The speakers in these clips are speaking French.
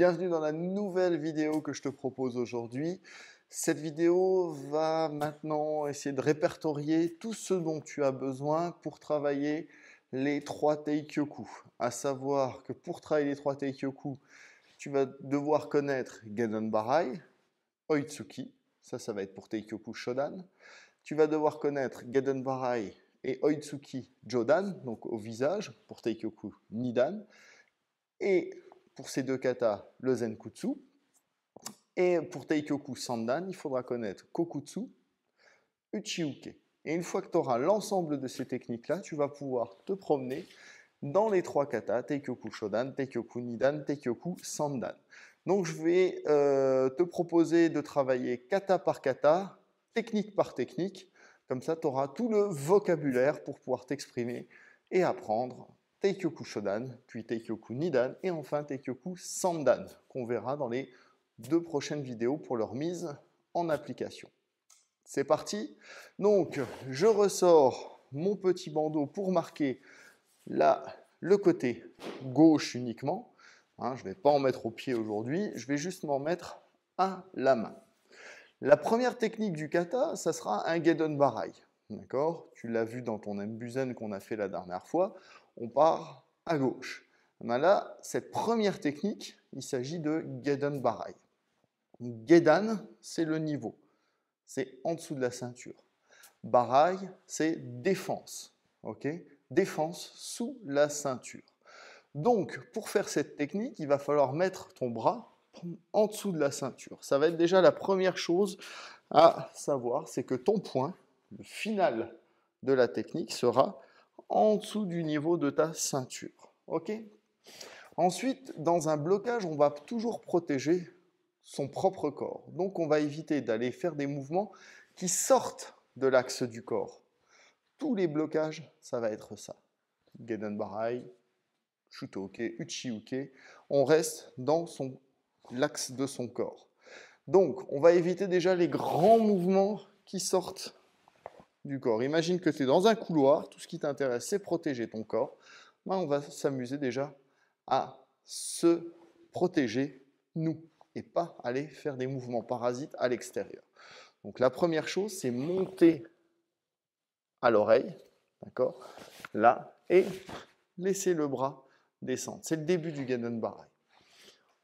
bienvenue dans la nouvelle vidéo que je te propose aujourd'hui. Cette vidéo va maintenant essayer de répertorier tout ce dont tu as besoin pour travailler les 3 Teikyoku. À savoir que pour travailler les 3 Teikyoku, tu vas devoir connaître Gedan Barai, Oitsuki, ça va être pour Teikyoku Shodan. Tu vas devoir connaître Gedan Barai et Oitsuki Jodan, donc au visage, pour Teikyoku Nidan. Et pour ces deux katas, le Zenkutsu. Et pour Teikyoku Sandan, il faudra connaître Kokutsu, Uchiuke. Et une fois que tu auras l'ensemble de ces techniques-là, tu vas pouvoir te promener dans les 3 katas, Teikyoku Shodan, Teikyoku Nidan, Teikyoku Sandan. Donc je vais te proposer de travailler kata par kata, technique par technique. Comme ça, tu auras tout le vocabulaire pour pouvoir t'exprimer et apprendre Teikyoku Shodan, puis Teikyoku Nidan, et enfin Teikyoku Sandan, qu'on verra dans les 2 prochaines vidéos pour leur mise en application. C'est parti. Donc, je ressors mon petit bandeau pour marquer là, le côté gauche uniquement. Je ne vais pas en mettre au pied aujourd'hui, je vais juste m'en mettre à la main. La première technique du kata, ça sera un Gedan Barai. D'accord ? Tu l'as vu dans ton Embuzen qu'on a fait la dernière fois. On part à gauche. Mais là, cette première technique, il s'agit de Gedan Barai. Gedan, c'est le niveau. C'est en dessous de la ceinture. Barai, c'est défense. Ok ? Défense sous la ceinture. Donc, pour faire cette technique, il va falloir mettre ton bras en dessous de la ceinture. Ça va être déjà la première chose à savoir, c'est que ton poing, le final de la technique, sera en dessous du niveau de ta ceinture. Ok ? Ensuite, dans un blocage, on va toujours protéger son propre corps. Donc, on va éviter d'aller faire des mouvements qui sortent de l'axe du corps. Tous les blocages, ça va être ça. Gedan Barai, Shutoke, Uchiuke, on reste dans l'axe de son corps. Donc, on va éviter déjà les grands mouvements qui sortent du corps. Imagine que tu es dans un couloir, tout ce qui t'intéresse, c'est protéger ton corps. On va s'amuser déjà à se protéger, nous, et pas aller faire des mouvements parasites à l'extérieur. Donc, la première chose, c'est monter à l'oreille, d'accord, là, et laisser le bras descendre. C'est le début du Gedan Barai.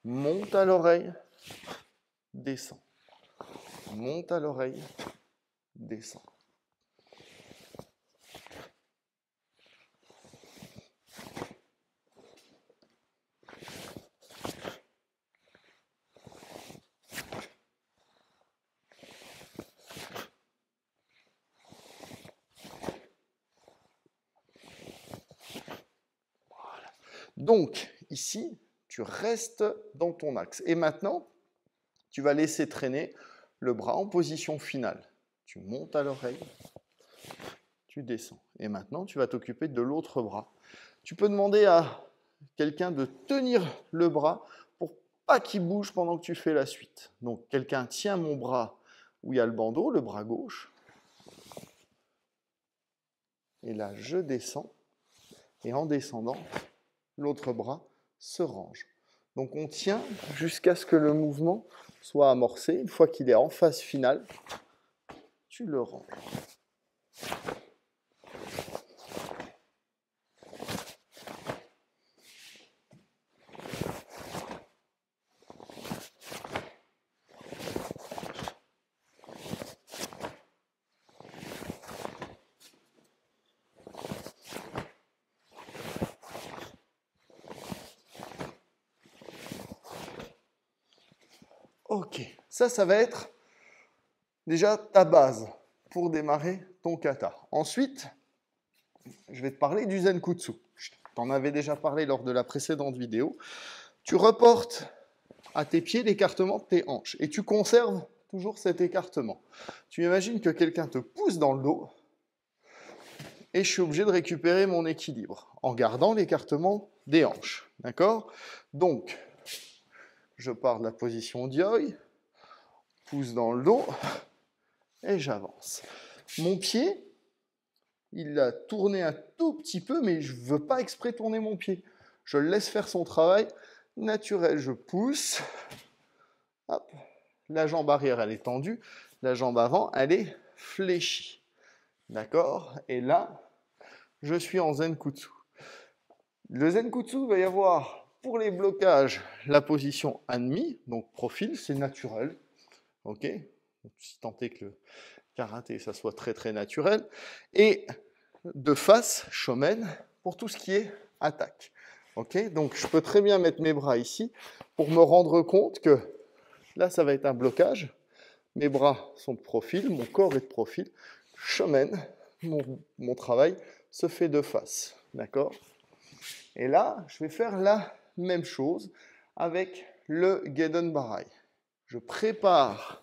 Monte à l'oreille, descend. Monte à l'oreille, descend. Voilà. Donc, ici, tu restes dans ton axe. Et maintenant, tu vas laisser traîner le bras en position finale. Tu montes à l'oreille, tu descends. Et maintenant, tu vas t'occuper de l'autre bras. Tu peux demander à quelqu'un de tenir le bras pour pas qu'il bouge pendant que tu fais la suite. Donc, quelqu'un tient mon bras où il y a le bandeau, le bras gauche. Et là, je descends. Et en descendant, l'autre bras se range. Donc, on tient jusqu'à ce que le mouvement soit amorcé. Une fois qu'il est en phase finale, tu le ranges. Ok, ça va être déjà ta base pour démarrer ton kata. Ensuite, je vais te parler du Zenkutsu. Je t'en avais déjà parlé lors de la précédente vidéo. Tu reportes à tes pieds l'écartement de tes hanches et tu conserves toujours cet écartement. Tu imagines que quelqu'un te pousse dans le dos et je suis obligé de récupérer mon équilibre en gardant l'écartement des hanches. D'accord ? Donc, je pars de la position Dioi, pousse dans le dos et j'avance. Mon pied, il a tourné un tout petit peu, mais je ne veux pas exprès tourner mon pied. Je le laisse faire son travail naturel, je pousse. Hop. La jambe arrière, elle est tendue. La jambe avant, elle est fléchie. D'accord? Et là, je suis en Zenkutsu. Le Zenkutsu, il va y avoir, pour les blocages, la position Hanmi, donc profil, c'est naturel. Ok? Si tant est que le karaté, ça soit très très naturel. Et de face, Shomen, pour tout ce qui est attaque. Ok? Donc je peux très bien mettre mes bras ici pour me rendre compte que là, ça va être un blocage. Mes bras sont de profil, mon corps est de profil. Shomen, mon travail se fait de face. D'accord? Et là, je vais faire la même chose avec le Gedan Barai. Je prépare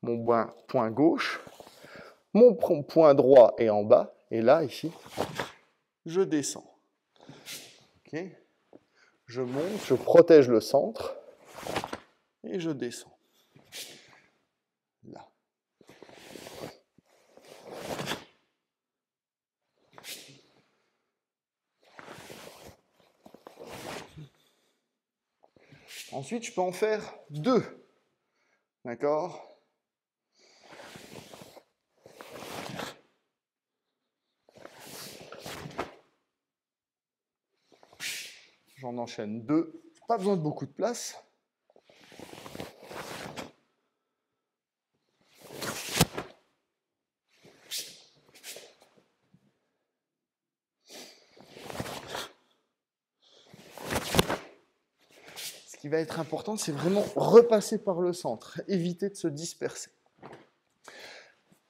mon point gauche, mon point droit est en bas, et là, ici, je descends. Okay. Je monte, je protège le centre, et je descends. Là. Ensuite, je peux en faire 2. D'accord? J'en enchaîne 2. Pas besoin de beaucoup de place. Ce qui va être important, c'est vraiment repasser par le centre, éviter de se disperser.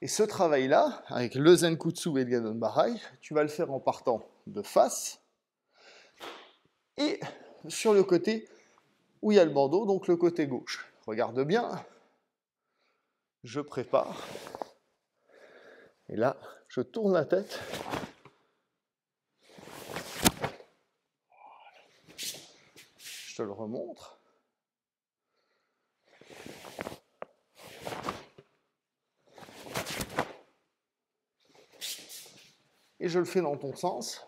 Et ce travail-là, avec le Zenkutsu et le Gedan Barai, tu vas le faire en partant de face et sur le côté où il y a le bandeau, donc le côté gauche. Regarde bien, je prépare, et là, je tourne la tête. Je te le remontre. Et je le fais dans ton sens.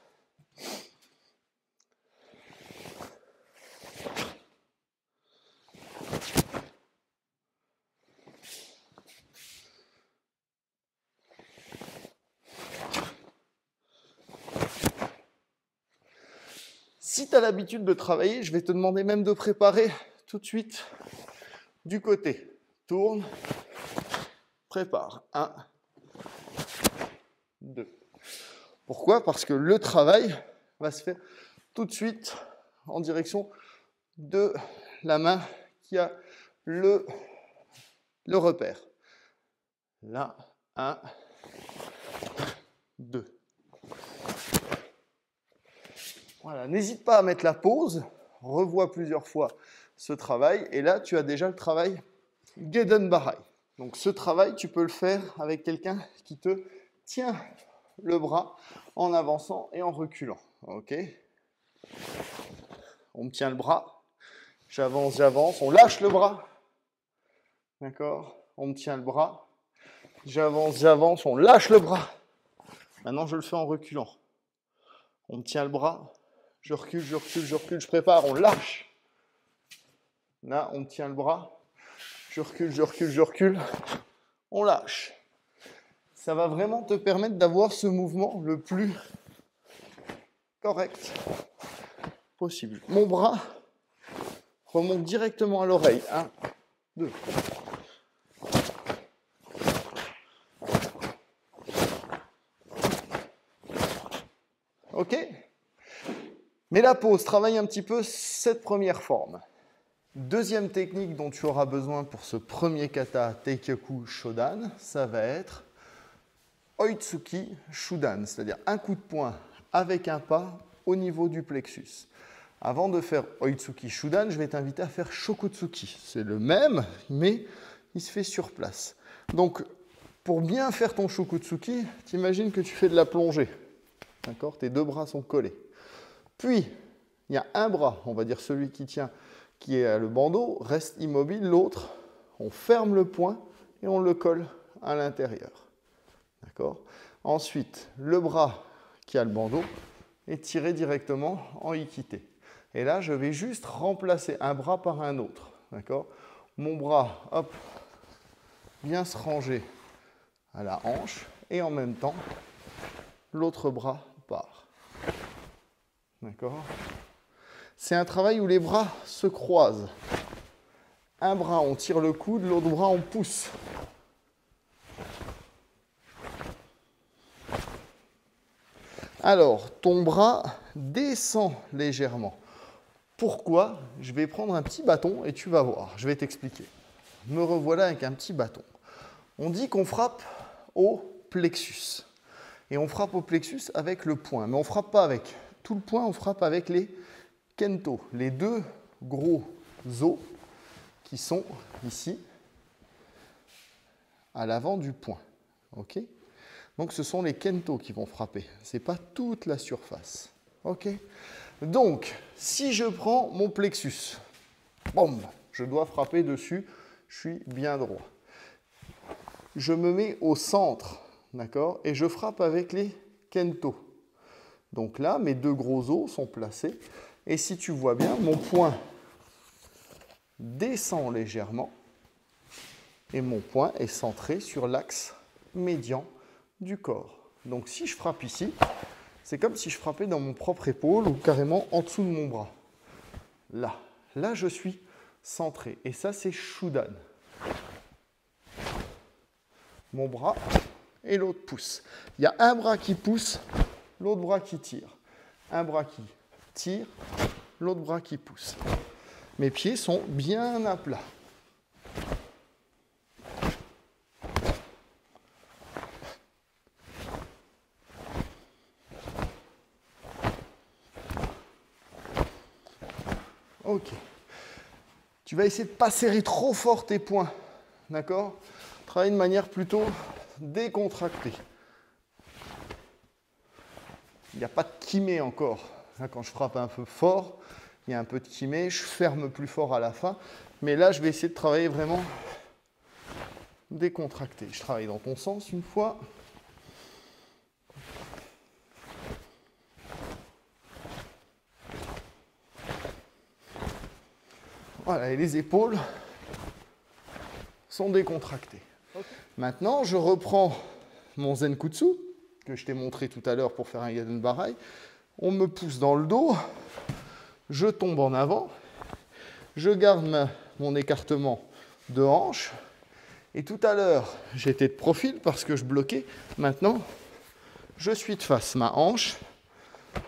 Si tu as l'habitude de travailler, je vais te demander même de préparer tout de suite du côté. Tourne, prépare. 1, 2. Pourquoi? Parce que le travail va se faire tout de suite en direction de la main qui a le repère. Là, 1, 2. Voilà, n'hésite pas à mettre la pause, revois plusieurs fois ce travail, et là, tu as déjà le travail Gedan Barai. Donc ce travail, tu peux le faire avec quelqu'un qui te tient le bras en avançant et en reculant. Ok? On me tient le bras, j'avance, on lâche le bras. D'accord? On me tient le bras, j'avance, on lâche le bras. Maintenant, je le fais en reculant. On me tient le bras, je recule, je prépare, on lâche. Là, on me tient le bras, je recule, on lâche. Ça va vraiment te permettre d'avoir ce mouvement le plus correct possible. Mon bras remonte directement à l'oreille. 1, 2. Ok? Mais la pause, travaille un petit peu cette première forme. Deuxième technique dont tu auras besoin pour ce premier kata Teikyoku Shodan, ça va être Oitsuki Shudan, c'est-à-dire un coup de poing avec un pas au niveau du plexus. Avant de faire Oitsuki Shudan, je vais t'inviter à faire Shokutsuki. C'est le même, mais il se fait sur place. Donc, pour bien faire ton Shokutsuki, t'imagines que tu fais de la plongée. D'accord? Tes 2 bras sont collés. Puis, il y a un bras, on va dire celui qui tient, qui est le bandeau, reste immobile. L'autre, on ferme le poing et on le colle à l'intérieur. D'accord? Ensuite, le bras qui a le bandeau est tiré directement en ikité. Et là, je vais juste remplacer un bras par un autre. D'accord? Mon bras, hop, vient se ranger à la hanche. Et en même temps, l'autre bras part. D'accord? C'est un travail où les bras se croisent. Un bras, on tire le coude, l'autre bras, on pousse. Alors, ton bras descend légèrement. Pourquoi? Je vais prendre un petit bâton et tu vas voir. Je vais t'expliquer. Me revoilà avec un petit bâton. On dit qu'on frappe au plexus. Et on frappe au plexus avec le poing. Mais on ne frappe pas avec tout le poing, on frappe avec les kento, les deux gros os qui sont ici, à l'avant du poing. Ok? Donc ce sont les kento qui vont frapper. Ce n'est pas toute la surface. Ok? Donc, si je prends mon plexus, boum, je dois frapper dessus, je suis bien droit. Je me mets au centre, d'accord? Et je frappe avec les kento. Donc là, mes deux gros os sont placés. Et si tu vois bien, mon poing descend légèrement. Et mon poing est centré sur l'axe médian du corps. Donc si je frappe ici, c'est comme si je frappais dans mon propre épaule ou carrément en dessous de mon bras. Là, je suis centré. Et ça, c'est Shudan. Mon bras et l'autre pousse. Il y a un bras qui pousse, l'autre bras qui tire. Un bras qui tire, l'autre bras qui pousse. Mes pieds sont bien à plat. Ok. Tu vas essayer de ne pas serrer trop fort tes poings. D'accord? Travaille de manière plutôt décontractée. Il n'y a pas de kimé encore. Là, quand je frappe un peu fort, il y a un peu de kimé. Je ferme plus fort à la fin. Mais là, je vais essayer de travailler vraiment décontracté. Je travaille dans ton sens une fois. Voilà, et les épaules sont décontractées. Okay. Maintenant, je reprends mon Zenkutsu, que je t'ai montré tout à l'heure pour faire un Yaden Barai. On me pousse dans le dos, je tombe en avant, je garde mon écartement de hanche. Et tout à l'heure, j'étais de profil parce que je bloquais. Maintenant, je suis de face. Ma hanche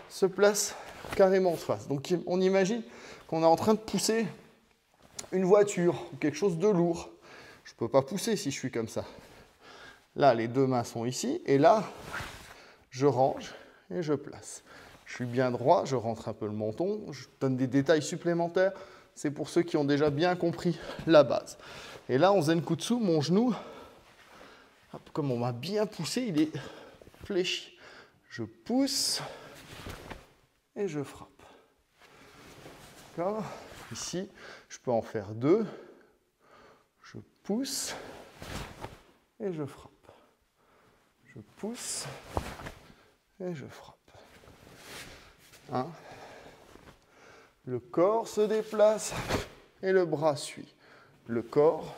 se place carrément de face. Donc, on imagine qu'on est en train de pousser une voiture ou quelque chose de lourd. Je ne peux pas pousser si je suis comme ça. Là, les deux mains sont ici. Et là, je range et je place. Je suis bien droit, je rentre un peu le menton. Je donne des détails supplémentaires. C'est pour ceux qui ont déjà bien compris la base. Et là, en Zenkutsu, mon genou, comme on m'a bien poussé, il est fléchi. Je pousse et je frappe. D'accord? Ici, je peux en faire deux. Je pousse et je frappe. Je pousse et je frappe. Le corps se déplace et le bras suit. Le corps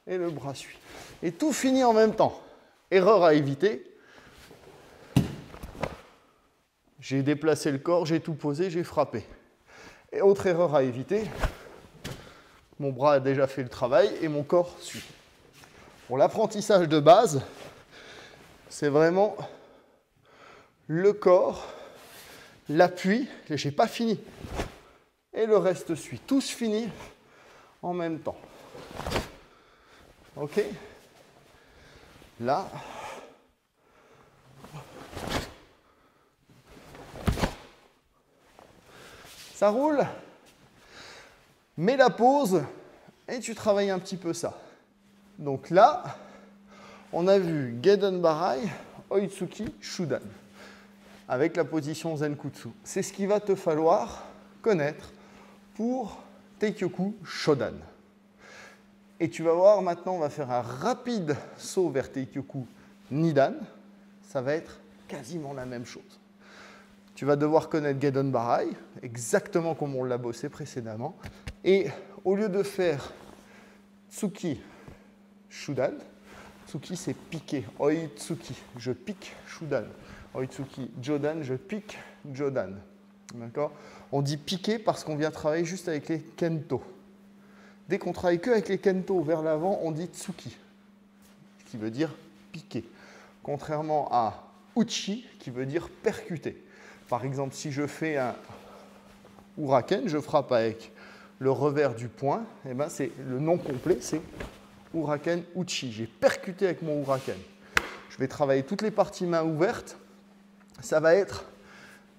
et le bras suit. Et tout finit en même temps. Erreur à éviter. J'ai déplacé le corps, j'ai tout posé, j'ai frappé. Et autre erreur à éviter, mon bras a déjà fait le travail et mon corps suit. Pour l'apprentissage de base, c'est vraiment le corps, l'appui, et je n'ai pas fini. Et le reste suit. Tout se finit en même temps. Ok? Là. Ça roule? Mets la pause et tu travailles un petit peu ça. Donc là, on a vu Gedan Barai, Oitsuki, Shudan, avec la position Zenkutsu. C'est ce qu'il va te falloir connaître pour Teikyoku Shodan. Et tu vas voir, maintenant, on va faire un rapide saut vers Teikyoku Nidan. Ça va être quasiment la même chose. Tu vas devoir connaître Gedan Barai, exactement comme on l'a bossé précédemment. Et au lieu de faire Tsuki Shudan, Tsuki c'est piquer, Oitsuki, je pique Shudan. Oitsuki Jodan, je pique Jodan. D'accord? On dit piquer parce qu'on vient travailler juste avec les kento. Dès qu'on travaille que avec les kento vers l'avant, on dit Tsuki, qui veut dire piquer. Contrairement à Uchi, qui veut dire percuter. Par exemple, si je fais un Uraken, je frappe avec le revers du poing, et ben c'est le nom complet, c'est Uraken Uchi. J'ai percuté avec mon Uraken. Je vais travailler toutes les parties mains ouvertes. Ça va être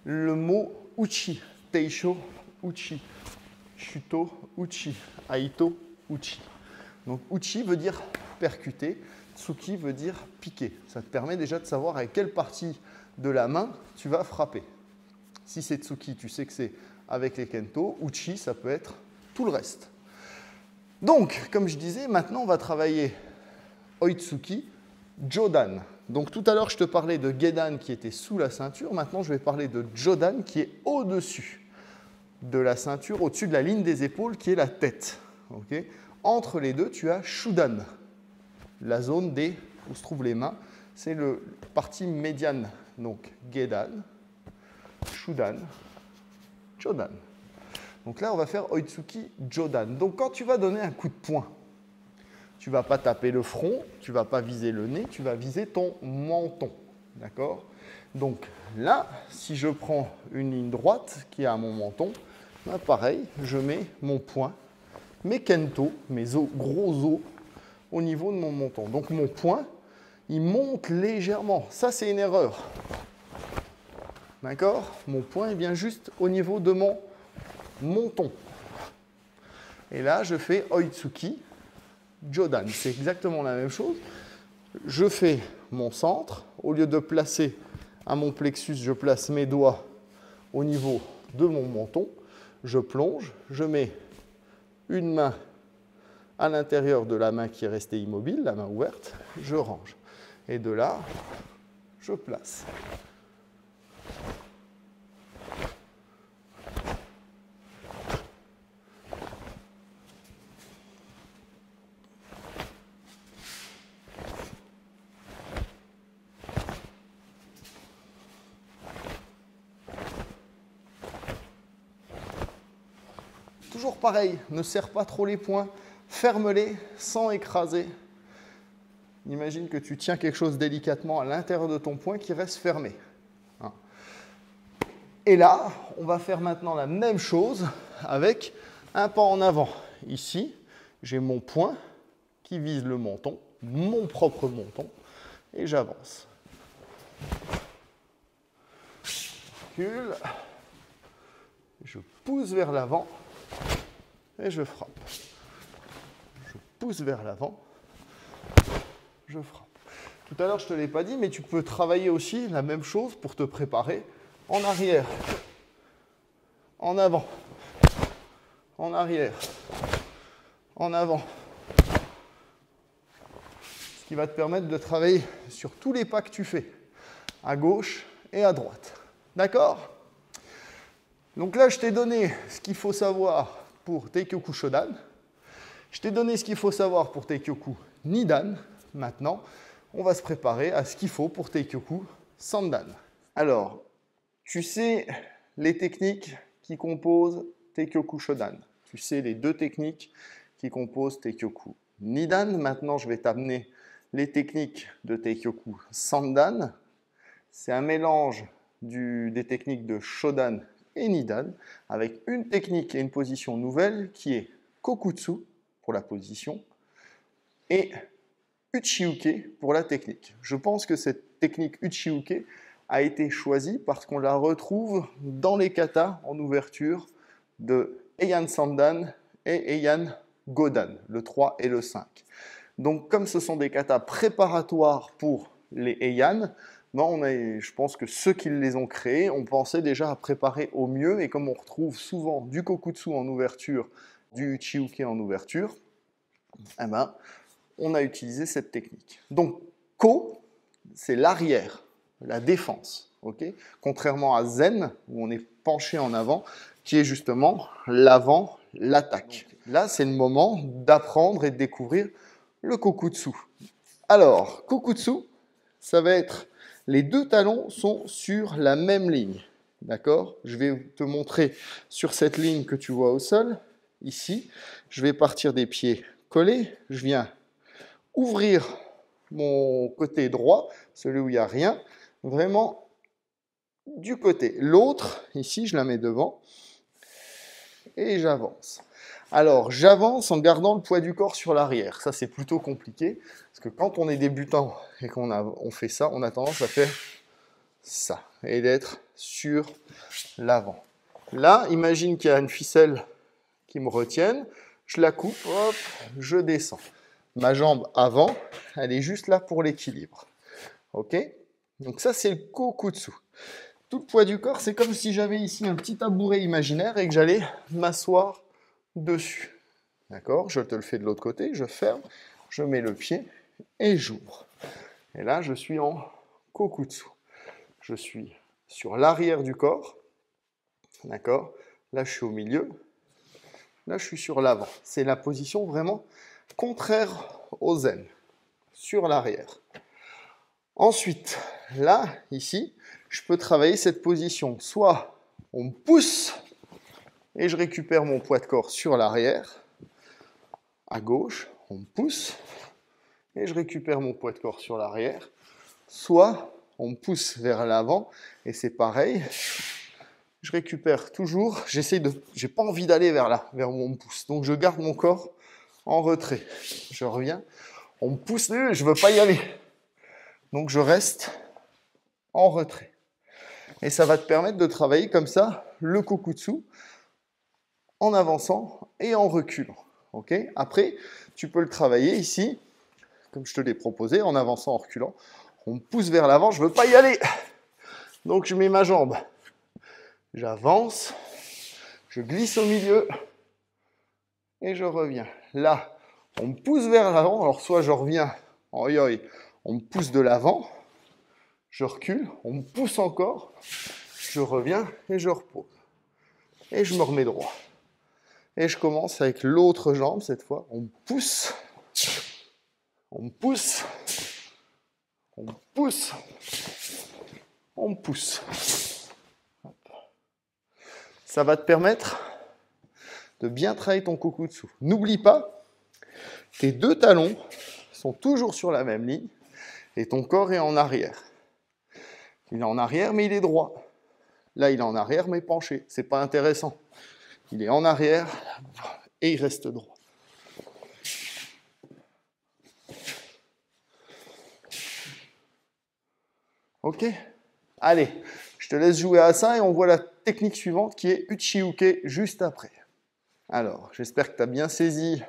le mot Uchi. Teisho Uchi. Shuto Uchi. Aito Uchi. Donc Uchi veut dire percuter. Tsuki veut dire piquer. Ça te permet déjà de savoir avec quelle partie de la main tu vas frapper. Si c'est Tsuki, tu sais que c'est avec les kento. Uchi, ça peut être tout le reste. Donc, comme je disais, maintenant on va travailler Oitsuki, Jodan. Donc tout à l'heure, je te parlais de Gedan qui était sous la ceinture. Maintenant, je vais parler de Jodan qui est au-dessus de la ceinture, au-dessus de la ligne des épaules qui est la tête. Okay. Entre les deux, tu as Shudan, la zone où se trouvent les mains. C'est la partie médiane. Donc Gedan, Shudan, Jodan. Donc là, on va faire Oitsuki Jodan. Donc quand tu vas donner un coup de poing, tu ne vas pas taper le front, tu ne vas pas viser le nez, tu vas viser ton menton. D'accord? Donc là, si je prends une ligne droite qui est à mon menton, ben pareil, je mets mon poing, mes kento, mes gros os, au niveau de mon menton. Donc mon poing, il monte légèrement. Ça, c'est une erreur. D'accord? Mon poing est bien juste au niveau de mon menton. Et là, je fais Oitsuki Jodan. C'est exactement la même chose. Je fais mon centre. Au lieu de placer à mon plexus, je place mes doigts au niveau de mon menton. Je plonge. Je mets une main à l'intérieur de la main qui est restée immobile, la main ouverte. Je range. Et de là, je place. Toujours pareil, ne serre pas trop les poings, ferme-les sans écraser. Imagine que tu tiens quelque chose délicatement à l'intérieur de ton poing qui reste fermé. Et là, on va faire maintenant la même chose avec un pas en avant. Ici, j'ai mon poing qui vise le menton, mon propre menton, et j'avance. Je recule, je pousse vers l'avant et je frappe. Je pousse vers l'avant, je frappe. Tout à l'heure, je ne te l'ai pas dit, mais tu peux travailler aussi la même chose pour te préparer en arrière, en avant, en arrière, en avant. Ce qui va te permettre de travailler sur tous les pas que tu fais, à gauche et à droite. D'accord? Donc là, je t'ai donné ce qu'il faut savoir pour Teikyoku Shodan. Je t'ai donné ce qu'il faut savoir pour Teikyoku Nidan. Maintenant, on va se préparer à ce qu'il faut pour Teikyoku Sandan. Alors, tu sais les techniques qui composent Teikyoku Shodan. Tu sais les deux techniques qui composent Teikyoku Nidan. Maintenant, je vais t'amener les techniques de Teikyoku Sandan. C'est un mélange des techniques de Shodan et Nidan, avec une technique et une position nouvelle qui est Kokutsu pour la position et Uchiuke pour la technique. Je pense que cette technique Uchiuke a été choisie parce qu'on la retrouve dans les katas en ouverture de Heian Sandan et Heian Godan, le 3 et le 5. Donc comme ce sont des katas préparatoires pour les Heian, je pense que ceux qui les ont créés ont pensé déjà à préparer au mieux, et comme on retrouve souvent du Kokutsu en ouverture, du Uchiuke en ouverture, eh ben, on a utilisé cette technique. Donc, Ko, c'est l'arrière. la défense. Okay, contrairement à Zen, où on est penché en avant, qui est justement l'avant, l'attaque. Là, c'est le moment d'apprendre et de découvrir le Kokutsu. Alors, Kokutsu, ça va être, les deux talons sont sur la même ligne. D'accord? Je vais te montrer sur cette ligne que tu vois au sol, ici. Je vais partir des pieds collés. Je viens ouvrir mon côté droit, celui où il n'y a rien, vraiment du côté. L'autre, ici, je la mets devant et j'avance. Alors, j'avance en gardant le poids du corps sur l'arrière. Ça, c'est plutôt compliqué, parce que quand on est débutant et on fait ça, on a tendance à faire ça, et d'être sur l'avant. Là, imagine qu'il y a une ficelle qui me retienne, je la coupe, hop, je descends. Ma jambe avant, elle est juste là pour l'équilibre. Ok? Donc ça, c'est le Kokutsu. Tout le poids du corps, c'est comme si j'avais ici un petit tabouret imaginaire et que j'allais m'asseoir dessus. D'accord? Je te le fais de l'autre côté, je ferme, je mets le pied et j'ouvre. Et là, je suis en Kokutsu. Je suis sur l'arrière du corps. D'accord? Là, je suis au milieu. Là, je suis sur l'avant. C'est la position vraiment contraire au zen, sur l'arrière. Ensuite, là, ici, je peux travailler cette position. Soit on me pousse et je récupère mon poids de corps sur l'arrière. À gauche, on me pousse et je récupère mon poids de corps sur l'arrière. Soit on me pousse vers l'avant et c'est pareil. Je récupère toujours. J'ai pas envie d'aller vers là, vers où on me pousse. Donc je garde mon corps en retrait. Je reviens. On me pousse, je veux pas y aller. Donc je reste en retrait. Et ça va te permettre de travailler comme ça le Kokutsu en avançant et en reculant. Okay? Après, tu peux le travailler ici, comme je te l'ai proposé, en avançant, en reculant. On me pousse vers l'avant, je ne veux pas y aller. Donc je mets ma jambe. J'avance, je glisse au milieu et je reviens. Là, on me pousse vers l'avant. Alors soit je reviens en yoi, on me pousse de l'avant, je recule, on me pousse encore, je reviens et je repose. Et je me remets droit. Et je commence avec l'autre jambe cette fois. On me pousse, on me pousse, on me pousse, on me pousse. Ça va te permettre de bien travailler ton Kokutsu. N'oublie pas, tes deux talons sont toujours sur la même ligne et ton corps est en arrière. Il est en arrière, mais il est droit. Là, il est en arrière, mais penché. C'est pas intéressant. Il est en arrière et il reste droit. Ok? Allez, je te laisse jouer à ça et on voit la technique suivante qui est Uchi-Uke juste après. Alors, j'espère que tu as bien saisi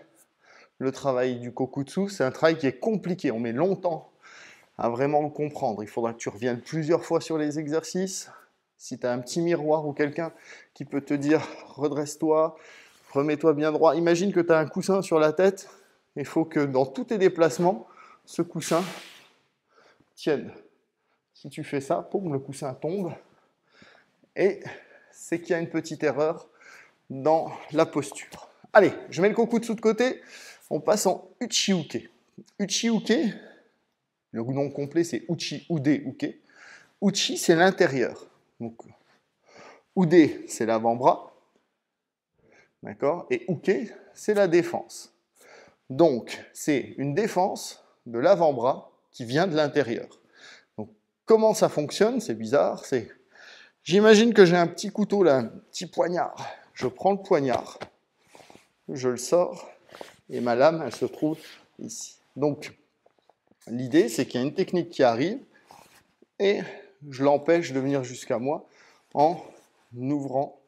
le travail du Kokutsu. C'est un travail qui est compliqué. On met longtemps à vraiment le comprendre. Il faudra que tu reviennes plusieurs fois sur les exercices. Si tu as un petit miroir ou quelqu'un qui peut te dire « redresse-toi, remets-toi bien droit ». Imagine que tu as un coussin sur la tête. Il faut que dans tous tes déplacements, ce coussin tienne. Si tu fais ça, poum, le coussin tombe. Et c'est qu'il y a une petite erreur dans la posture. Allez, je mets le Kokutsu de côté. On passe en Uchi-Uke. Uchi-Uke, le nom complet c'est Uchi-Ude-Uke. Uchi, c'est l'intérieur. Donc, Ude, c'est l'avant-bras. D'accord? Et Uke, c'est la défense. Donc, c'est une défense de l'avant-bras qui vient de l'intérieur. Donc, comment ça fonctionne? C'est bizarre. J'imagine que j'ai un petit couteau là, un petit poignard. Je prends le poignard, je le sors, et ma lame, elle se trouve ici. Donc, l'idée, c'est qu'il y a une technique qui arrive, et je l'empêche de venir jusqu'à moi en ouvrant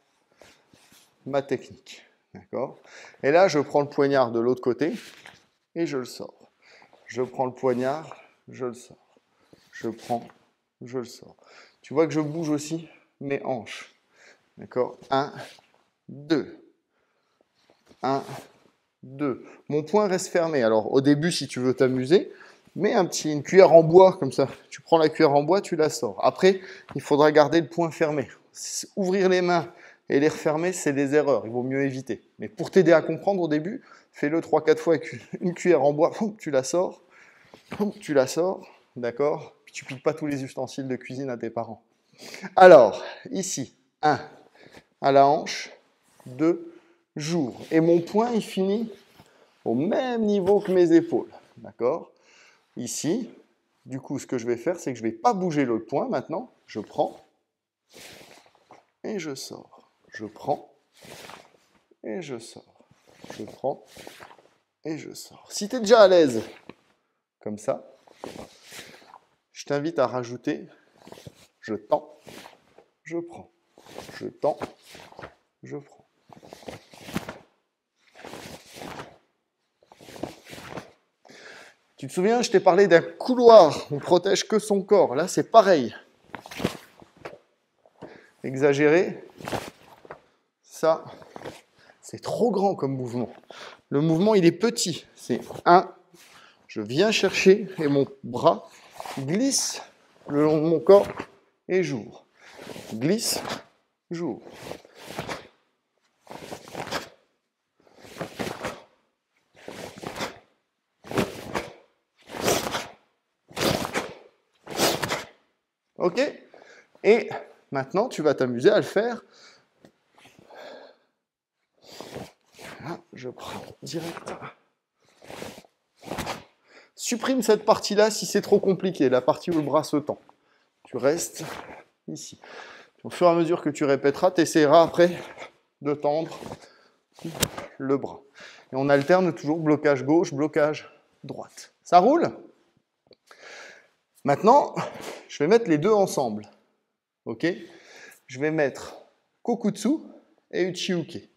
ma technique. D'accord? Et là, je prends le poignard de l'autre côté, et je le sors. Je prends le poignard, je le sors. Je prends, je le sors. Tu vois que je bouge aussi mes hanches. D'accord? 1, 2. 1, 2. Mon poing reste fermé. Alors, au début, si tu veux t'amuser, mets une cuillère en bois comme ça. Tu prends la cuillère en bois, tu la sors. Après, il faudra garder le poing fermé. Ouvrir les mains et les refermer, c'est des erreurs. Il vaut mieux éviter. Mais pour t'aider à comprendre au début, fais-le 3-4 fois avec une cuillère en bois. Tu la sors. Tu la sors. D'accord? Puis tu piques pas tous les ustensiles de cuisine à tes parents. Alors, ici, 1 à la hanche, 2, j'ouvre. Et mon poing, il finit au même niveau que mes épaules. D'accord? Ici, du coup, ce que je vais faire, c'est que je ne vais pas bouger l'autre poing maintenant. Je prends et je sors. Je prends et je sors. Je prends et je sors. Si tu es déjà à l'aise, comme ça, je t'invite à rajouter je tends, je prends. Je tends, je prends. Tu te souviens, je t'ai parlé d'un couloir, on protège que son corps. Là, c'est pareil. Exagéré, ça, c'est trop grand comme mouvement. Le mouvement, il est petit. C'est 1, je viens chercher et mon bras glisse le long de mon corps et j'ouvre. Glisse, j'ouvre. Ok? Et maintenant, tu vas t'amuser à le faire. Là, je prends direct. Supprime cette partie-là si c'est trop compliqué, la partie où le bras se tend. Tu restes ici. Au fur et à mesure que tu répéteras, tu essaieras après de tendre le bras. Et on alterne toujours blocage gauche, blocage droite. Ça roule? Maintenant, je vais mettre les deux ensemble. Ok? Je vais mettre Kokutsu et Uchiuke.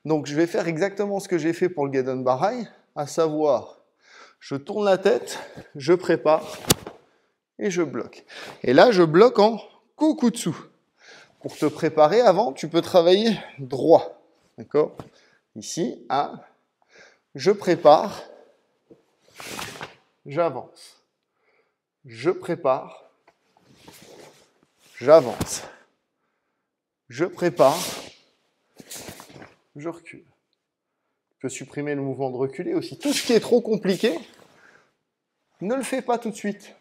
Donc, je vais faire exactement ce que j'ai fait pour le Gedan Barai, à savoir, je tourne la tête, je prépare et je bloque. Et là, je bloque en Kokutsu. Pour te préparer avant, tu peux travailler droit. D'accord? Ici, 1, je prépare, j'avance. Je prépare, j'avance. Je prépare, je recule. Tu peux supprimer le mouvement de reculer aussi. Tout ce qui est trop compliqué, ne le fais pas tout de suite.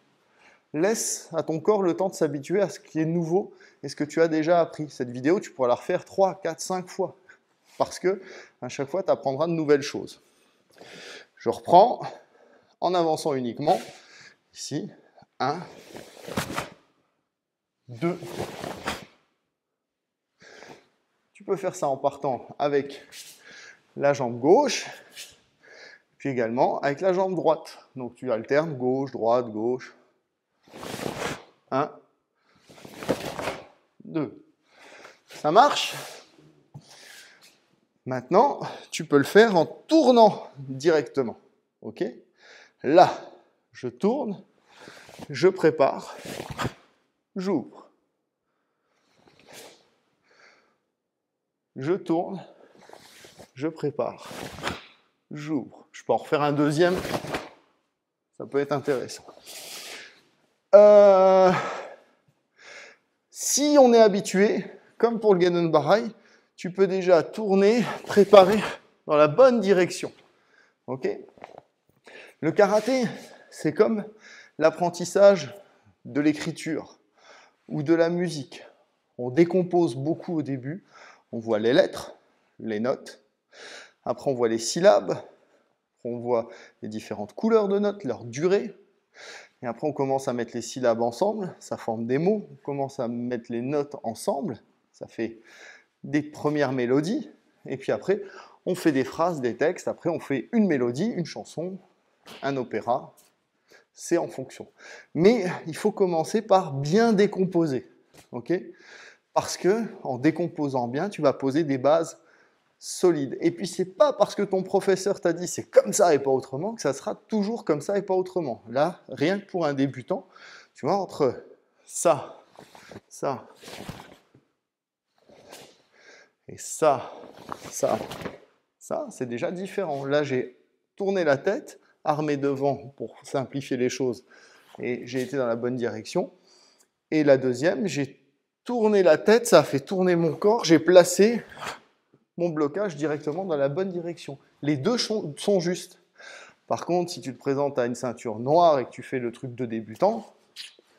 Laisse à ton corps le temps de s'habituer à ce qui est nouveau et ce que tu as déjà appris. Cette vidéo, tu pourras la refaire 3, 4, 5 fois. Parce que à chaque fois, tu apprendras de nouvelles choses. Je reprends en avançant uniquement. Ici, 1, 2. Tu peux faire ça en partant avec la jambe gauche, puis également avec la jambe droite. Donc tu alternes gauche, droite, gauche. 1, 2. Ça marche? Maintenant, tu peux le faire en tournant directement. Ok? Là, je tourne, je prépare, j'ouvre. Je tourne, je prépare, j'ouvre. Je peux en refaire un deuxième, ça peut être intéressant. Si on est habitué, comme pour le Gedan Barai, tu peux déjà tourner, préparer dans la bonne direction. Ok? Le karaté, c'est comme l'apprentissage de l'écriture ou de la musique. On décompose beaucoup au début. On voit les lettres, les notes. Après, on voit les syllabes. On voit les différentes couleurs de notes, leur durée. Et après, on commence à mettre les syllabes ensemble. Ça forme des mots. On commence à mettre les notes ensemble. Ça fait des premières mélodies. Et puis après, on fait des phrases, des textes. Après, on fait une mélodie, une chanson, un opéra. C'est en fonction. Mais il faut commencer par bien décomposer. Ok ? Parce que en décomposant bien, tu vas poser des bases solides. Et puis, c'est pas parce que ton professeur t'a dit c'est comme ça et pas autrement que ça sera toujours comme ça et pas autrement. Là, rien que pour un débutant, tu vois, entre ça et ça, c'est déjà différent. Là, j'ai tourné la tête armé devant pour simplifier les choses et j'ai été dans la bonne direction. Et la deuxième, j'ai tourné la tête, ça a fait tourner mon corps, j'ai placé mon blocage directement dans la bonne direction. Les deux sont justes. Par contre, si tu te présentes à une ceinture noire et que tu fais le truc de débutant,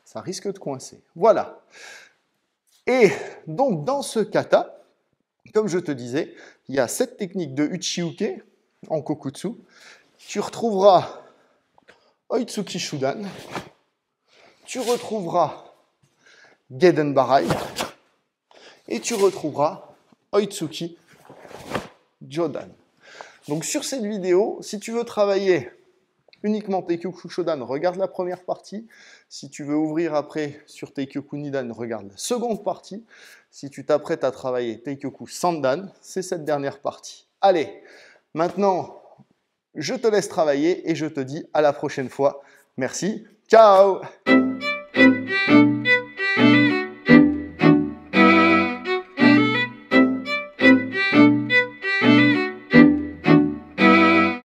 ça risque de coincer. Voilà. Et donc, dans ce kata, comme je te disais, il y a cette technique de Uchiuke en Kokutsu. Tu retrouveras Oitsuki Shudan. Tu retrouveras Geiden Barai. Et tu retrouveras Oitsuki Jodan. Donc sur cette vidéo, si tu veux travailler uniquement Teikyoku Shodan, regarde la première partie. Si tu veux ouvrir après sur Teikyoku Nidan, regarde la seconde partie. Si tu t'apprêtes à travailler Teikyoku Sandan, c'est cette dernière partie. Allez, maintenant, je te laisse travailler et je te dis à la prochaine fois. Merci, ciao!